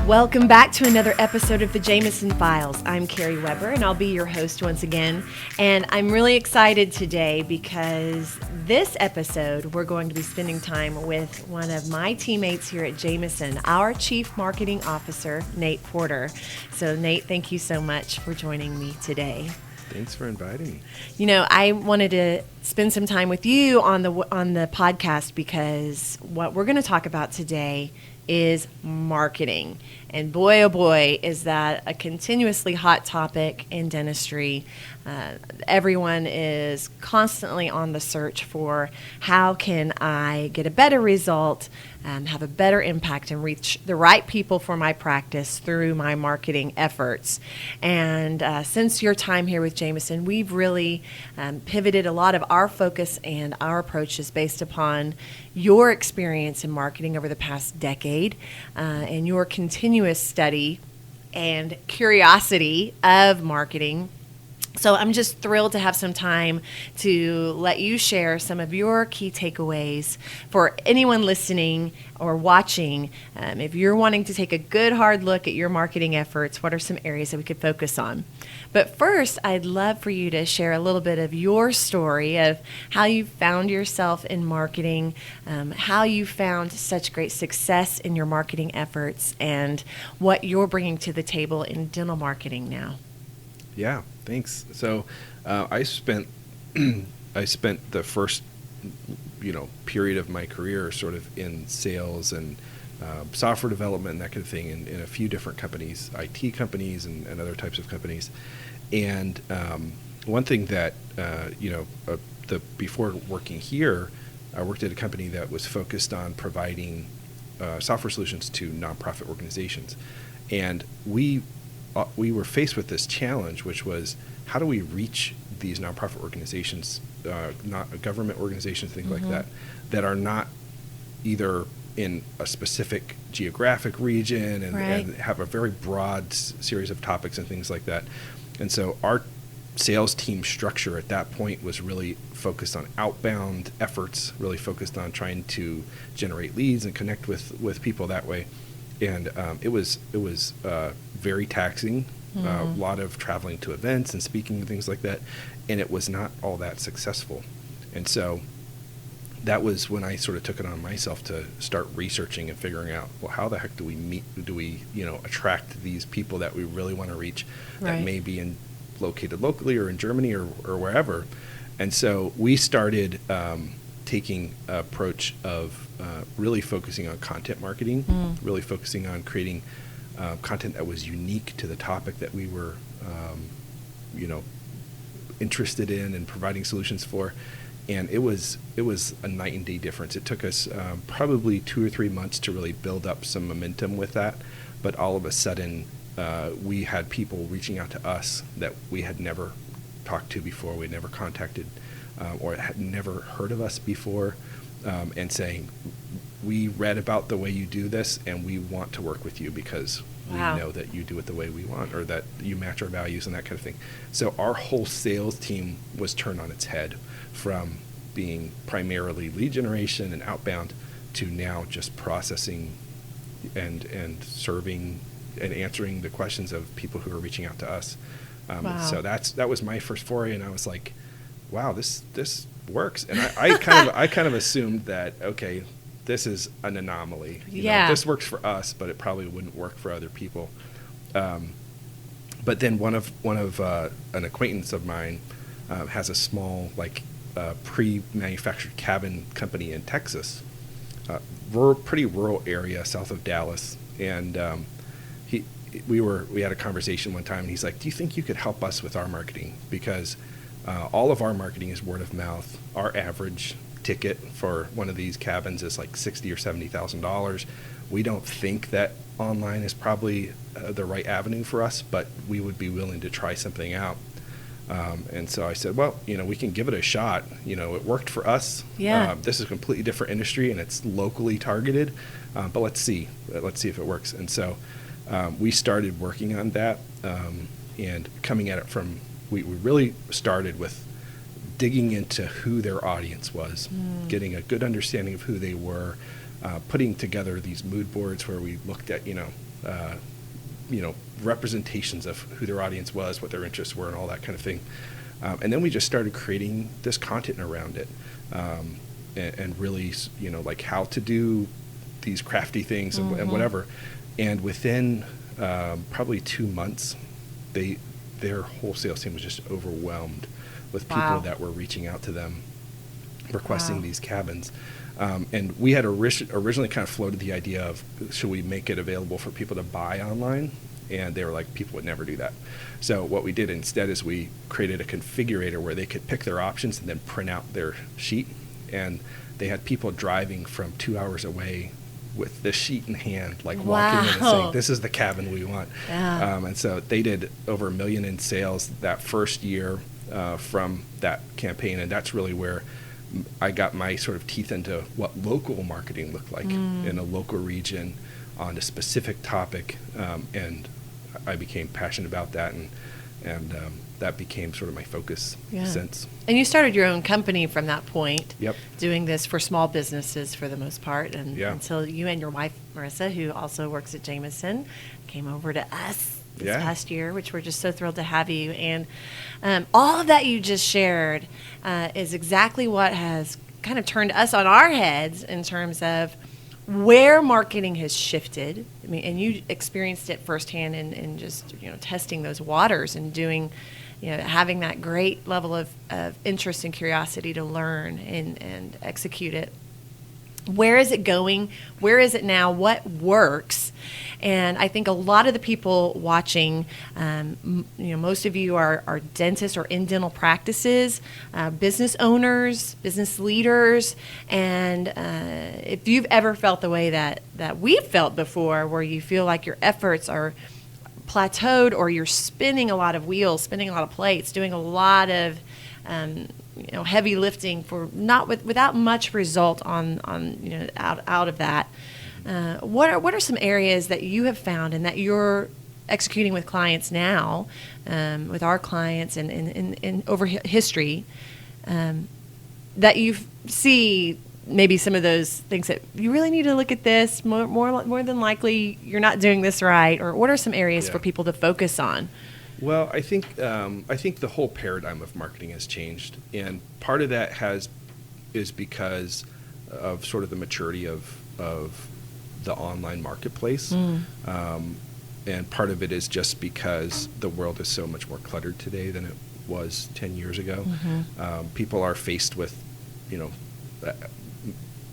Welcome back to another episode of the Jameson Files. I'm Carrie Weber, and I'll be your host once again. And I'm really excited today because this episode, we're going to be spending time with one of my teammates here at Jameson, our Chief Marketing Officer, Nate Porter. So, Nate, thank you so much for joining me today. Thanks for inviting me. You know, I wanted to spend some time with you on the podcast because what we're going to talk about today is marketing. And boy, oh boy, is that a continuously hot topic in dentistry. Everyone is constantly on the search for how can I get a better result, have a better impact, and reach the right people for my practice through my marketing efforts. And since your time here with Jameson, we've really pivoted a lot of our focus and our approaches based upon your experience in marketing over the past decade and your continuous study and curiosity of marketing. So I'm just thrilled to have some time to let you share some of your key takeaways for anyone listening or watching. If you're wanting to take a good hard look at your marketing efforts, what are some areas that we could focus on? But first, I'd love for you to share a little bit of your story of how you found yourself in marketing, how you found such great success in your marketing efforts, and what you're bringing to the table in dental marketing now. Yeah, thanks. So I spent the first period of my career sort of in sales and software development and that kind of thing in a few different companies, IT companies and other types of companies. And one thing that before working here, I worked at a company that was focused on providing software solutions to nonprofit organizations, and we were faced with this challenge, which was how do we reach these nonprofit organizations, not government organizations, things like that are not either in a specific geographic region and have a very broad series of topics and things like that. And so our sales team structure at that point was really focused on outbound efforts, really focused on trying to generate leads and connect with people that way. And it was very taxing, a lot of traveling to events and speaking and things like that, and it was not all that successful. And so that was when I sort of took it on myself to start researching and figuring out, well, how the heck do we attract these people that we really want to reach that may be located locally or in Germany or wherever. And so we started taking an approach of really focusing on content marketing, really focusing on creating content that was unique to the topic that we were, interested in and providing solutions for. And it was a night and day difference. It took us probably 2 or 3 months to really build up some momentum with that. But all of a sudden, we had people reaching out to us that we had never talked to before, we had never contacted, or had never heard of us before, and saying, we read about the way you do this and we want to work with you because we know that you do it the way we want, or that you match our values and that kind of thing. So our whole sales team was turned on its head from being primarily lead generation and outbound to now just processing and serving and answering the questions of people who are reaching out to us. So that was my first foray, and I was like, wow, this works. And I kind of assumed that, okay, this is an anomaly. This works for us, but it probably wouldn't work for other people. But then one of an acquaintance of mine has a small pre-manufactured cabin company in Texas, pretty rural area south of Dallas, and we had a conversation one time, and he's like, do you think you could help us with our marketing? Because all of our marketing is word of mouth. Our average ticket for one of these cabins is like $60,000 or $70,000. We don't think that online is probably the right avenue for us, but we would be willing to try something out. And so I said, well, we can give it a shot. It worked for us. This is a completely different industry and it's locally targeted, but let's see if it works. And so we started working on that, and coming at it from, we really started with digging into who their audience was, getting a good understanding of who they were, putting together these mood boards where we looked at, representations of who their audience was, what their interests were, and all that kind of thing. And then we just started creating this content around it, and really, like how to do these crafty things and whatever. And within probably 2 months, their whole sales team was just overwhelmed with people that were reaching out to them, requesting these cabins. And we had originally kind of floated the idea of, should we make it available for people to buy online? And they were like, people would never do that. So what we did instead is we created a configurator where they could pick their options and then print out their sheet. And they had people driving from 2 hours away with the sheet in hand, like walking in and saying, this is the cabin we want. And so they did over $1 million in sales that first year from that campaign. And that's really where I got my sort of teeth into what local marketing looked like in a local region on a specific topic. And I became passionate about that, and that became sort of my focus since. And you started your own company from that point. Yep. Doing this for small businesses for the most part, and until you and your wife Marissa, who also works at Jameson, came over to us this past year, which we're just so thrilled to have you. And all of that you just shared is exactly what has kind of turned us on our heads in terms of where marketing has shifted. I mean, and you experienced it firsthand in just testing those waters and doing, having that great level of interest and curiosity to learn and execute it. Where is it going? Where is it now? What works? And I think a lot of the people watching, most of you are dentists or in dental practices, business owners, business leaders, and if you've ever felt the way that we've felt before, where you feel like your efforts are plateaued or you're spinning a lot of wheels, spinning a lot of plates, doing a lot of heavy lifting for without much result on out of that. What are some areas that you have found and that you're executing with clients now, with our clients and in over history, that you see maybe some of those things that you really need to look at this more than likely you're not doing this right, or what are some areas for people to focus on? Well, I think the whole paradigm of marketing has changed, and part of that is because of sort of the maturity of the online marketplace, and part of it is just because the world is so much more cluttered today than it was 10 years ago. People are faced with,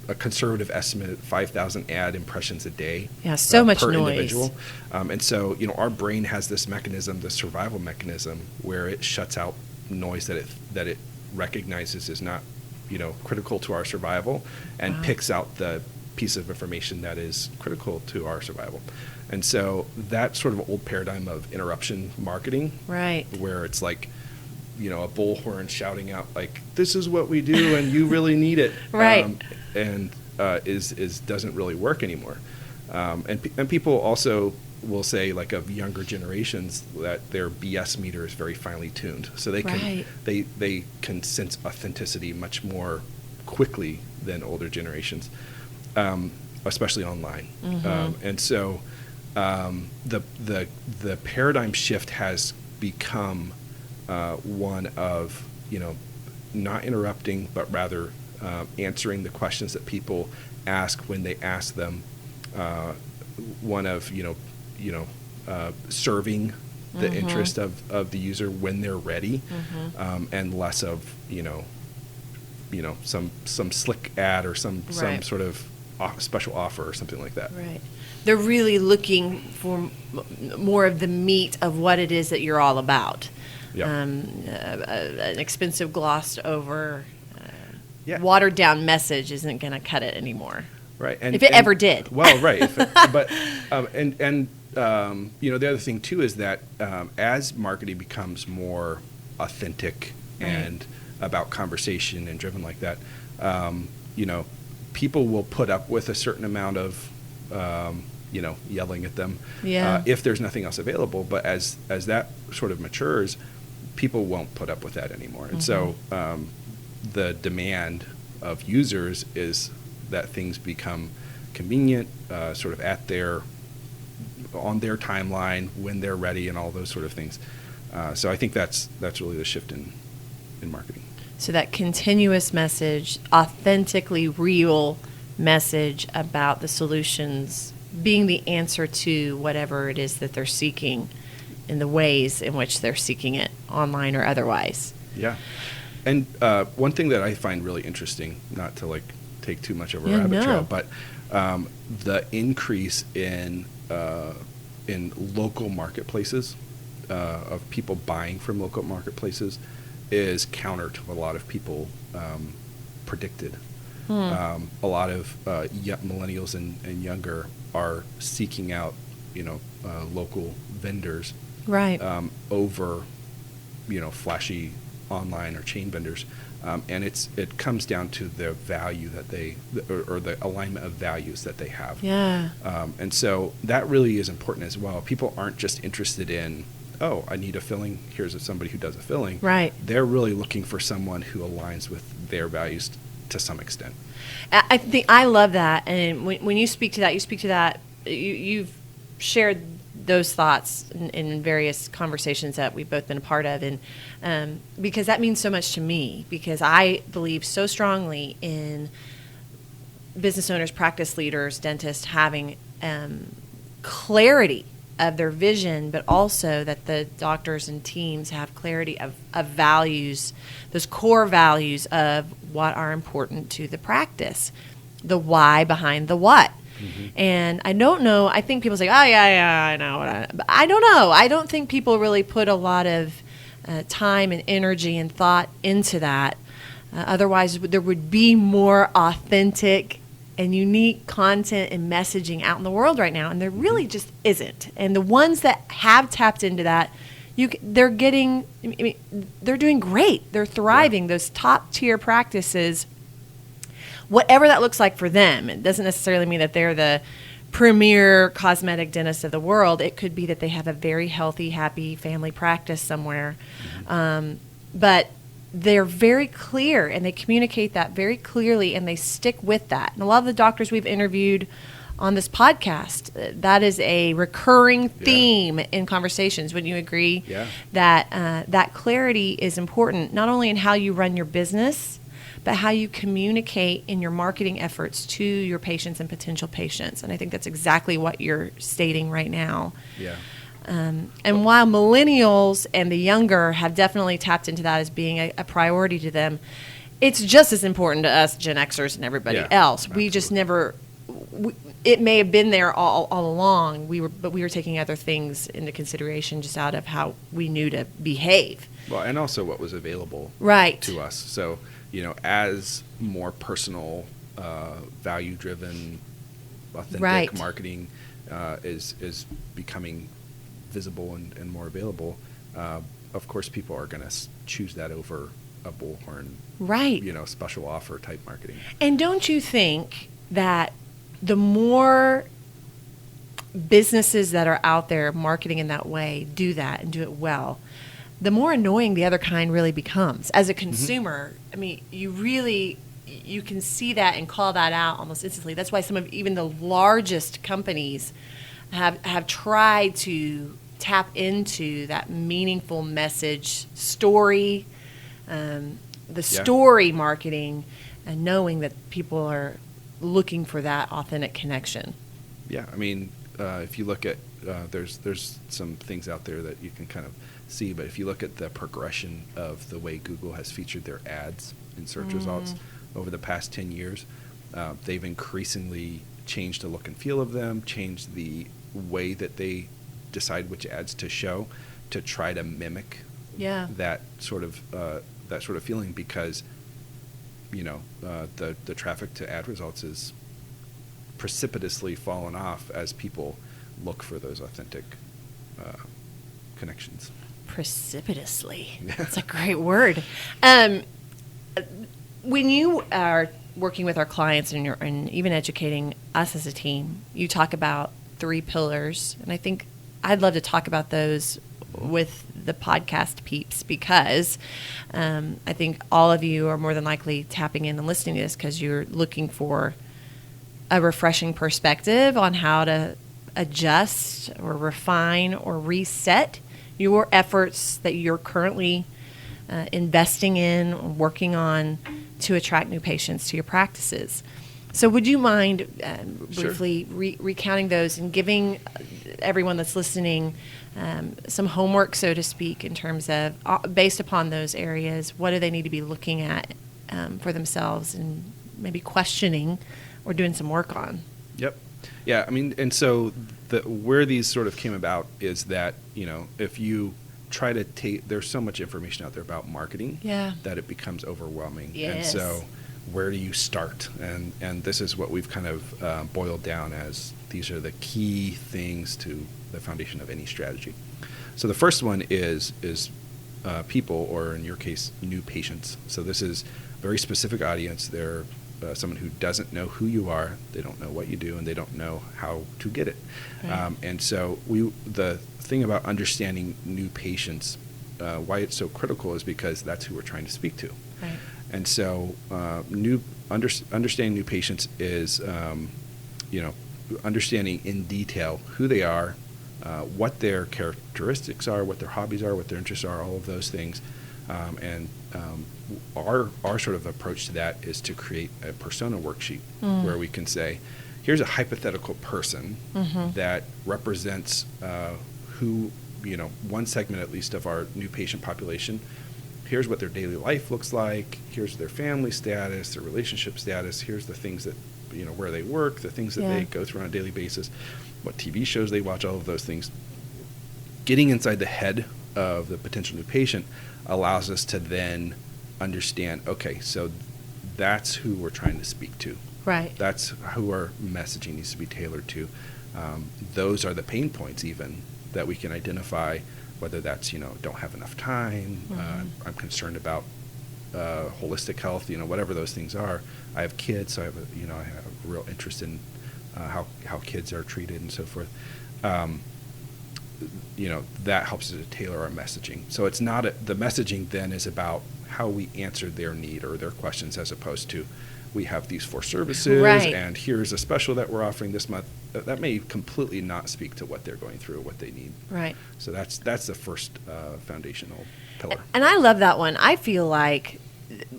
a conservative estimate of 5,000 ad impressions a day. Yeah, so much per noise. Individual. And so, our brain has this mechanism, the survival mechanism, where it shuts out noise that it recognizes is not, critical to our survival, and picks out the piece of information that is critical to our survival. And so that sort of old paradigm of interruption marketing, right, where it's like, a bullhorn shouting out like, this is what we do and you really need it. Right. Is doesn't really work anymore. And people also will say, like, of younger generations, that their BS meter is very finely tuned. So they can they can sense authenticity much more quickly than older generations, especially online. And so the paradigm shift has become one of, not interrupting, but rather answering the questions that people ask when they ask them. One of, serving the interest of the user when they're ready, and less of, some slick ad or some sort of special offer or something like that. Right. They're really looking for more of the meat of what it is that you're all about. Yep. An expensive, glossed over, watered down message isn't going to cut it anymore. Right. If it ever did. Well, right. But the other thing too is that as marketing becomes more authentic and about conversation and driven like that, people will put up with a certain amount of yelling at them if there's nothing else available. But as that sort of matures, people won't put up with that anymore. And so the demand of users is that things become convenient, sort of at their on their timeline when they're ready and all those sort of things. So I think that's really the shift in marketing. So that continuous message, authentically real message about the solutions being the answer to whatever it is that they're seeking in the ways in which they're seeking it, online or otherwise. Yeah. And one thing that I find really interesting, not to take too much of a rabbit trail, but the increase in local marketplaces, of people buying from local marketplaces, is counter to a lot of people predicted. A lot of millennials and younger are seeking out, local vendors, right, over, flashy online or chain vendors, and it comes down to the value that or the alignment of values that they have. Yeah. And so that really is important as well. People aren't just interested in, oh, I need a filling, here's somebody who does a filling. Right. They're really looking for someone who aligns with their values to some extent. I think I love that, and when you speak to that, you've shared those thoughts in various conversations that we've both been a part of, and because that means so much to me, because I believe so strongly in business owners, practice leaders, dentists having clarity of their vision, but also that the doctors and teams have clarity of values, those core values of what are important to the practice, the why behind the what. Mm-hmm. And I don't know, I think people say, oh, yeah, I know. But I don't know. I don't think people really put a lot of time and energy and thought into that. Otherwise, there would be more authentic and unique content and messaging out in the world right now, and there really just isn't. And the ones that have tapped into that, they're doing great. They're thriving. Yeah. Those top tier practices, whatever that looks like for them. It doesn't necessarily mean that they're the premier cosmetic dentist of the world. It could be that they have a very healthy, happy family practice somewhere. Mm-hmm. But they're very clear, and they communicate that very clearly, and they stick with that. And a lot of the doctors we've interviewed on this podcast, that is a recurring theme in conversations. Wouldn't you agree? Yeah. That clarity is important, not only in how you run your business, but how you communicate in your marketing efforts to your patients and potential patients. And I think that's exactly what you're stating right now. Yeah. And while millennials and the younger have definitely tapped into that as being a priority to them, it's just as important to us Gen Xers and everybody else. Absolutely. We just never. It may have been there all along. But we were taking other things into consideration just out of how we knew to behave. Well, and also what was available to us. So, as more personal, value-driven, authentic marketing is becoming visible and more available, of course people are going to choose that over a bullhorn, special offer type marketing. And don't you think that the more businesses that are out there marketing in that way do that and do it well, the more annoying the other kind really becomes. As a consumer, I mean, you can see that and call that out almost instantly. That's why some of even the largest companies have tried to tap into that meaningful message story, story marketing, and knowing that people are looking for that authentic connection. Yeah, I mean, if you look at, there's some things out there that you can kind of see, but if you look at the progression of the way Google has featured their ads in search results over the past 10 years, they've increasingly changed the look and feel of them, changed the way that they decide which ads to show to try to mimic that sort of feeling, because the traffic to ad results is precipitously fallen off as people look for those authentic connections. Precipitously. That's a great word. When you are working with our clients and even educating us as a team, you talk about 3 pillars, and I think I'd love to talk about those with the podcast peeps, because I think all of you are more than likely tapping in and listening to this because you're looking for a refreshing perspective on how to adjust or refine or reset your efforts that you're currently investing in or working on to attract new patients to your practices. So would you mind briefly recounting those and giving everyone that's listening some homework, so to speak, in terms of, based upon those areas, what do they need to be looking at for themselves and maybe questioning or doing some work on? Yep. Yeah, I mean, and so where these sort of came about is that, if you try to take, there's so much information out there about marketing that it becomes overwhelming. Yes. And so where do you start? And this is what we've kind of boiled down as these are the key things to the foundation of any strategy. So the first one is people, or in your case, new patients. So this is a very specific audience. They're someone who doesn't know who you are, they don't know what you do, and they don't know how to get it. Right. And so the thing about understanding new patients, why it's so critical is because that's who we're trying to speak to. Right. And so understanding new patients is, understanding in detail who they are, what their characteristics are, what their hobbies are, what their interests are, all of those things. Our sort of approach to that is to create a persona worksheet where we can say, here's a hypothetical person that represents who, one segment at least of our new patient population. Here's what their daily life looks like. Here's their family status, their relationship status. Here's the things that, where they work, the things that they go through on a daily basis, what TV shows they watch, all of those things. Getting inside the head of the potential new patient allows us to then understand, okay, so that's who we're trying to speak to. Right. That's who our messaging needs to be tailored to. Those are the pain points even that we can identify, whether that's, don't have enough time, I'm concerned about holistic health, whatever those things are. I have kids, so I have a real interest in how kids are treated and so forth. That helps us to tailor our messaging. So it's not the messaging then is about how we answer their need or their questions, as opposed to we have these 4 services and here's a special that we're offering this month. That may completely not speak to what they're going through, what they need. Right. So that's the first foundational pillar. And I love that one. I feel like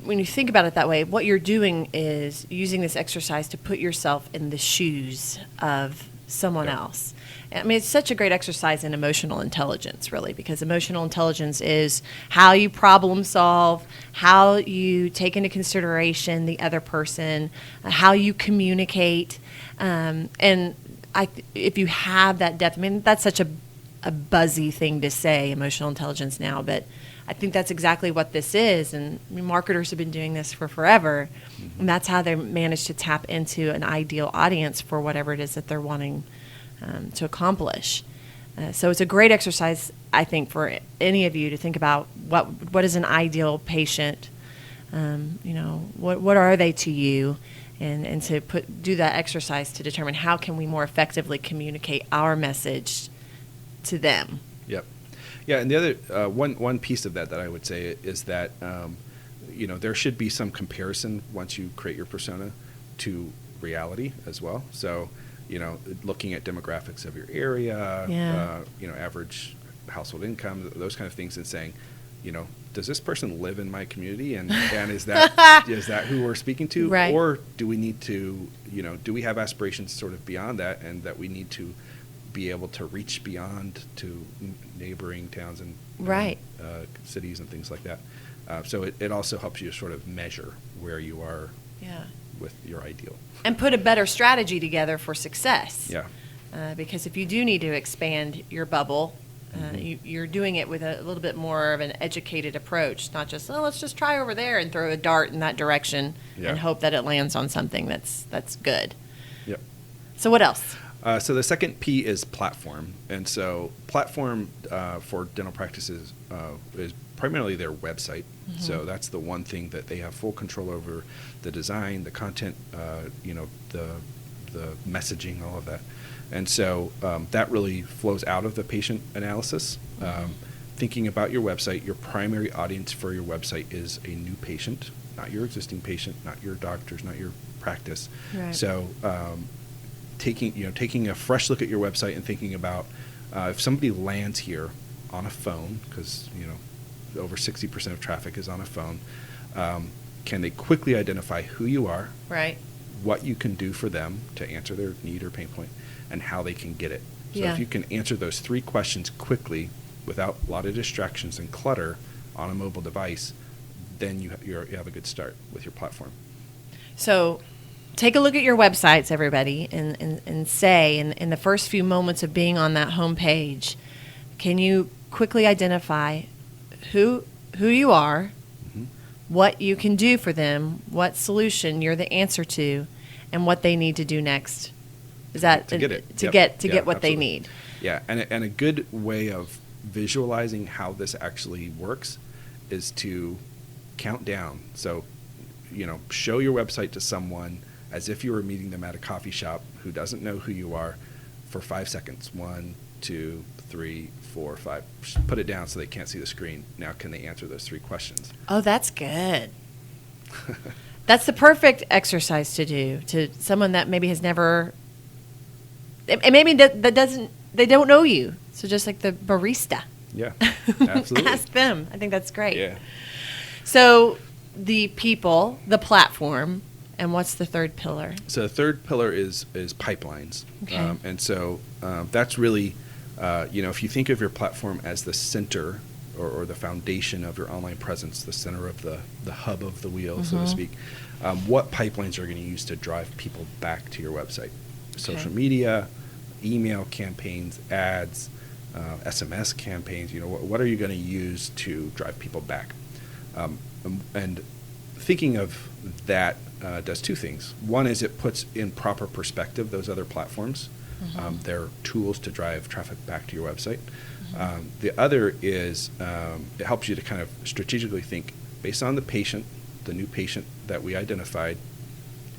when you think about it that way, what you're doing is using this exercise to put yourself in the shoes of someone else. I mean, it's such a great exercise in emotional intelligence, really, because emotional intelligence is how you problem solve, how you take into consideration the other person, how you communicate. And if you have that depth, I mean, that's such a buzzy thing to say, emotional intelligence now, but I think that's exactly what this is. And marketers have been doing this for forever, and that's how they manage to tap into an ideal audience for whatever it is that they're wanting to accomplish. So it's a great exercise, I think, for any of you to think about what is an ideal patient, what are they to you, and to do that exercise to determine how can we more effectively communicate our message to them. Yep. Yeah, and the other one piece of that I would say is that there should be some comparison once you create your persona to reality as well. So looking at demographics of your area, average household income, those kind of things, and saying, does this person live in my community, and is that is that who we're speaking to, right. Or do we need to, do we have aspirations sort of beyond that, and that we need to be able to reach beyond to neighboring towns and right. Cities and things like that. So it also helps you sort of measure where you are with your ideal. And put a better strategy together for success. Yeah. Because if you do need to expand your bubble, you're doing it with a little bit more of an educated approach, not just, let's just try over there and throw a dart in that direction and hope that it lands on something that's good. Yep. So what else? So the second P is platform. And so platform for dental practices is primarily their website. So that's the one thing that they have full control over, the design, the content, the messaging, all of that. And so that really flows out of the patient analysis. Thinking about your website, your primary audience for your website is a new patient, not your existing patient, not your doctors, not your practice. Right. So taking a fresh look at your website and thinking about if somebody lands here on a phone, because over 60% of traffic is on a phone, can they quickly identify who you are, right, what you can do for them to answer their need or pain point, and how they can get it. So if you can answer those 3 questions quickly without a lot of distractions and clutter on a mobile device, then you have a good start with your platform. So take a look at your websites, everybody, and say in the first few moments of being on that home page, can you quickly identify who you are, what you can do for them, what solution you're the answer to, and what they need to do next? Is that to get it? To get what absolutely. they need? Yeah, and a good way of visualizing how this actually works is to count down. So, show your website to someone as if you were meeting them at a coffee shop who doesn't know who you are for 5 seconds. 1, 2, 3, 4, 5. Just put it down so they can't see the screen. Now, can they answer those 3 questions? Oh, that's good. That's the perfect exercise to do to someone that maybe has never, and maybe they don't know you. So just like the barista. Yeah, absolutely. Ask them. I think that's great. Yeah. So the people, the platform, and what's the third pillar? So the third pillar is pipelines. Okay. And so that's really, if you think of your platform as the center or the foundation of your online presence, the center of the hub of the wheel, so to speak, what pipelines are going to use to drive people back to your website? Social media, email campaigns, ads, SMS campaigns. What are you going to use to drive people back? And thinking of that does 2 things. One is it puts in proper perspective those other platforms. They're tools to drive traffic back to your website. The other is it helps you to kind of strategically think based on the new patient that we identified,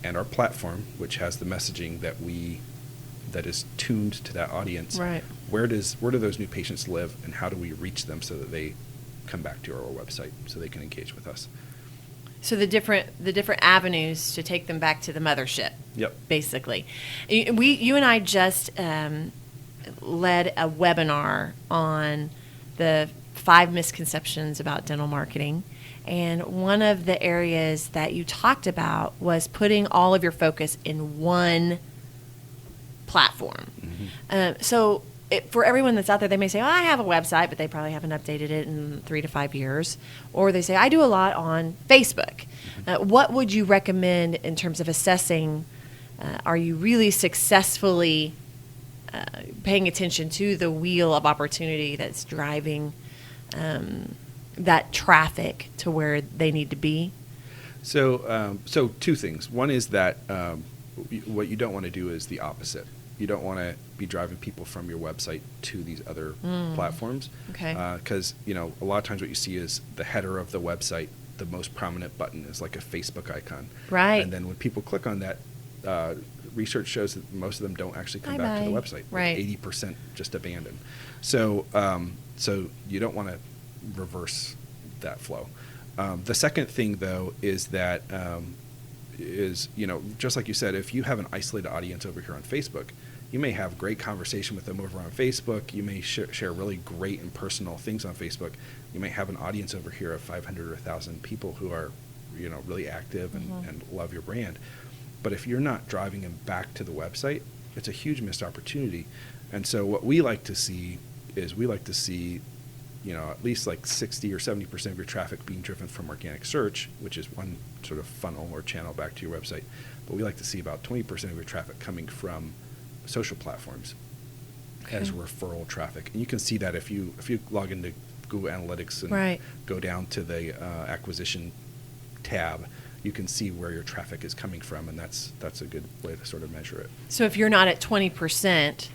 and our platform, which has the messaging that is tuned to that audience. Right. Where do those new patients live, and how do we reach them so that they come back to our website so they can engage with us? So the different avenues to take them back to the mothership. Yep. Basically, you and I just led a webinar on the 5 misconceptions about dental marketing, and one of the areas that you talked about was putting all of your focus in one platform. So for everyone that's out there, they may say, I have a website, but they probably haven't updated it in 3 to 5 years. Or they say, I do a lot on Facebook. What would you recommend in terms of assessing, are you really successfully paying attention to the wheel of opportunity that's driving that traffic to where they need to be? So 2 things. One is that what you don't want to do is the opposite. You don't want to be driving people from your website to these other platforms. Okay. Because, a lot of times what you see is the header of the website, the most prominent button is like a Facebook icon. Right. And then when people click on that, research shows that most of them don't actually come back to the website. Right. Like 80% just abandon. So you don't want to reverse that flow. The second thing, though, is that just like you said, if you have an isolated audience over here on Facebook, you may have great conversation with them over on Facebook. You may share really great and personal things on Facebook. You may have an audience over here of 500 or 1,000 people who are, really active and love your brand. But if you're not driving them back to the website, it's a huge missed opportunity. And so what we like to see is at least like 60 or 70% of your traffic being driven from organic search, which is one sort of funnel or channel back to your website. But we like to see about 20% of your traffic coming from social platforms as referral traffic. And you can see that if you log into Google Analytics and go down to the acquisition tab, you can see where your traffic is coming from, and that's a good way to sort of measure it. So if you're not at 20%,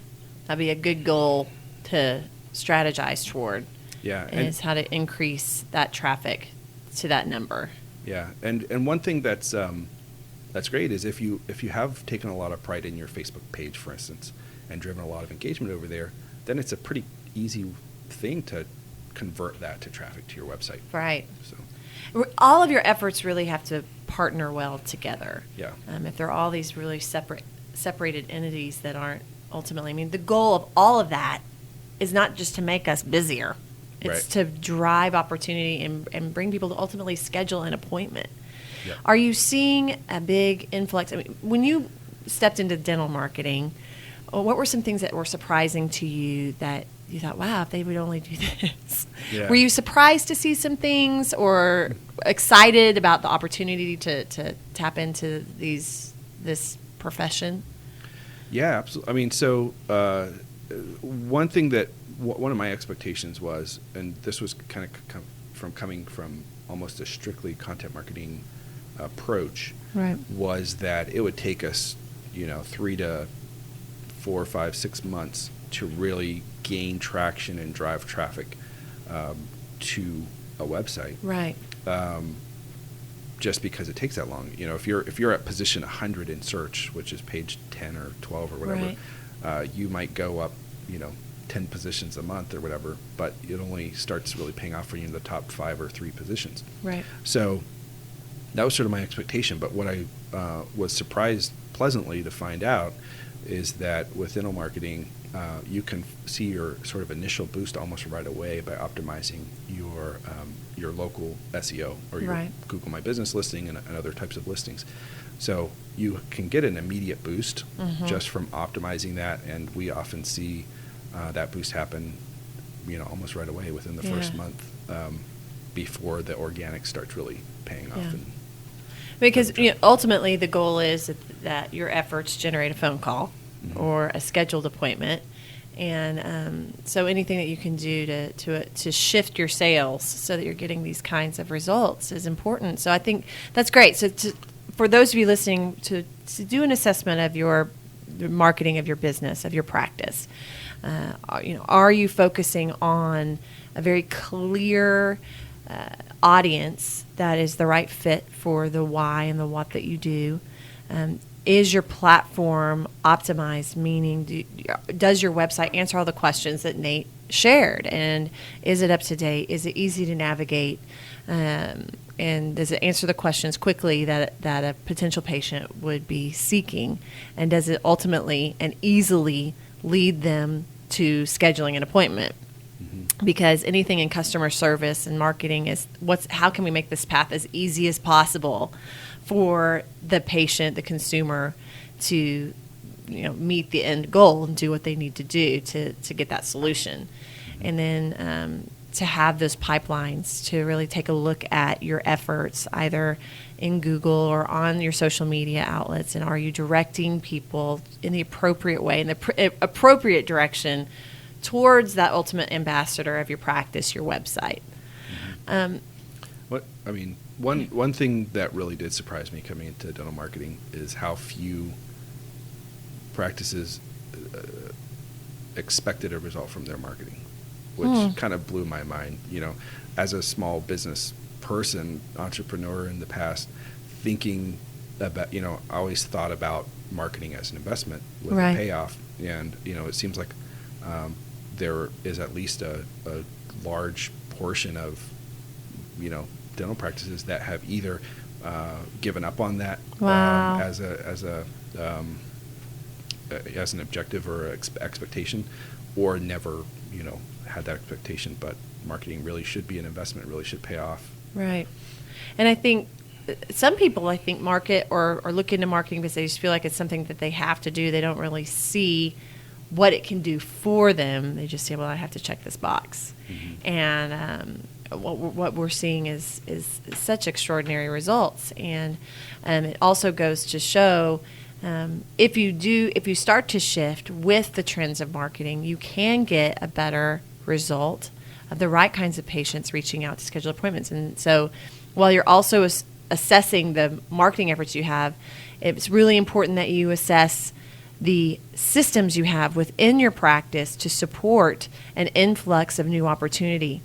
that'd be a good goal to strategize toward. Yeah, is how to increase that traffic to that number. Yeah, and one thing that's great is if you have taken a lot of pride in your Facebook page, for instance, and driven a lot of engagement over there, then it's a pretty easy thing to convert that to traffic to your website. Right. So all of your efforts really have to partner well together. Yeah. If they're all these really separate separated entities that aren't ultimately, I mean, the goal of all of that is not just to make us busier. It's Right. to drive opportunity and bring people to ultimately schedule an appointment. Yep. Are you seeing a big influx? I mean, when you stepped into dental marketing, what were some things that were surprising to you that you thought, wow, if they would only do this? Yeah. Were you surprised to see some things or excited about the opportunity to tap into this profession? Yeah, absolutely. I mean, so one thing that one of my expectations was, and this was kind of coming from almost a strictly content marketing approach, Right. was that it would take us, 3 to 4, 5, 6 months to really gain traction and drive traffic to a website. Right. Just because it takes that long. If you're at position 100 in search, which is page 10 or 12 or whatever, you might go up, 10 positions a month or whatever, but it only starts really paying off for you in the top 5 or 3 positions. Right. So that was sort of my expectation. But what I was surprised pleasantly to find out is that with dental marketing, you can see your sort of initial boost almost right away by optimizing your local SEO or your Right. Google My Business listing and other types of listings. So you can get an immediate boost just from optimizing that, and we often see that boost happen, almost right away within the first month before the organic starts really paying off. Yeah. And Because ultimately the goal is that your efforts generate a phone call or a scheduled appointment, and so anything that you can do to shift your sales so that you're getting these kinds of results is important. So I think that's great. So for those of you listening, to do an assessment of the marketing of your business, of your practice, are you focusing on a very clear audience that is the right fit for the why and the what that you do? Is your platform optimized? Meaning, does your website answer all the questions that Nate shared? And is it up to date? Is it easy to navigate? And does it answer the questions quickly that a potential patient would be seeking? And does it ultimately and easily lead them to scheduling an appointment? Because anything in customer service and marketing is how can we make this path as easy as possible for the patient, the consumer, to meet the end goal and do what they need to do to get that solution. And then to have those pipelines to really take a look at your efforts either in Google or on your social media outlets, and are you directing people in the appropriate way, in the appropriate direction towards that ultimate ambassador of your practice, your website. One thing that really did surprise me coming into dental marketing is how few practices expected a result from their marketing, which kind of blew my mind. As a small business person, entrepreneur in the past, thinking about, I always thought about marketing as an investment with a payoff. And, it seems like there is at least a large portion of, dental practices that have either given up on that as an objective or expectation, or never, had that expectation. But marketing really should be an investment, really should pay off. Right. And I think some people, market or look into marketing because they just feel like it's something that they have to do. They don't really see what it can do for them. They just say, well, I have to check this box. And what we're seeing is such extraordinary results. And it also goes to show if you start to shift with the trends of marketing, you can get a better result of the right kinds of patients reaching out to schedule appointments. And so while you're also assessing the marketing efforts you have, it's really important that you assess the systems you have within your practice to support an influx of new opportunity.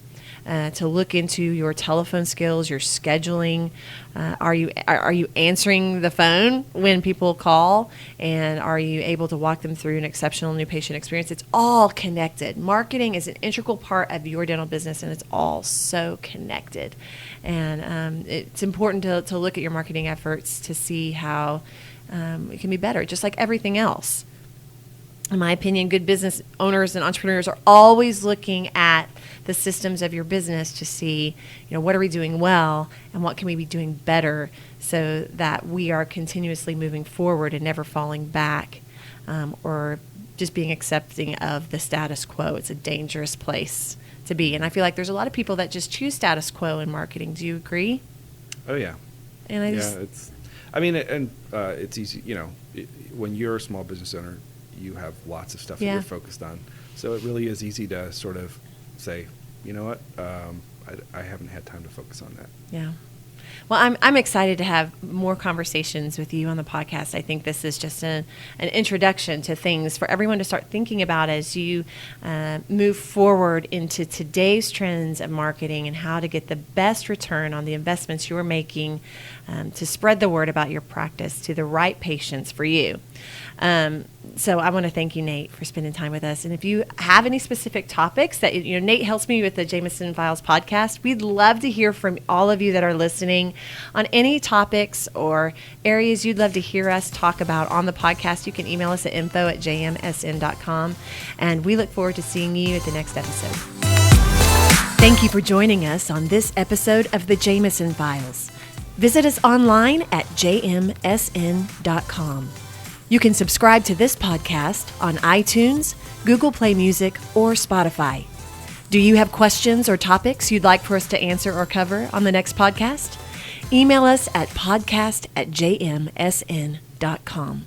To look into your telephone skills, your scheduling. Are you answering the phone when people call, and are you able to walk them through an exceptional new patient experience? It's all connected. Marketing is an integral part of your dental business, and it's all so connected. And it's important to look at your marketing efforts to see how it can be better, just like everything else. In my opinion, good business owners and entrepreneurs are always looking at the systems of your business to see, what are we doing well and what can we be doing better so that we are continuously moving forward and never falling back, or just being accepting of the status quo. It's a dangerous place to be. And I feel like there's a lot of people that just choose status quo in marketing. Do you agree? Oh, yeah. And it's easy, when you're a small business owner, you have lots of stuff that you're focused on. So it really is easy to sort of say, you know what, I haven't had time to focus on that. Yeah. Well, I'm excited to have more conversations with you on the podcast. I think this is just an introduction to things for everyone to start thinking about as you move forward into today's trends of marketing and how to get the best return on the investments you're making to spread the word about your practice to the right patients for you. So I want to thank you, Nate, for spending time with us. And if you have any specific topics that, Nate helps me with the Jameson Files podcast, we'd love to hear from all of you that are listening on any topics or areas you'd love to hear us talk about on the podcast. You can email us at info@jmsn.com. And we look forward to seeing you at the next episode. Thank you for joining us on this episode of the Jameson Files. Visit us online at jmsn.com. You can subscribe to this podcast on iTunes, Google Play Music, or Spotify. Do you have questions or topics you'd like for us to answer or cover on the next podcast? Email us at podcast@jmsn.com.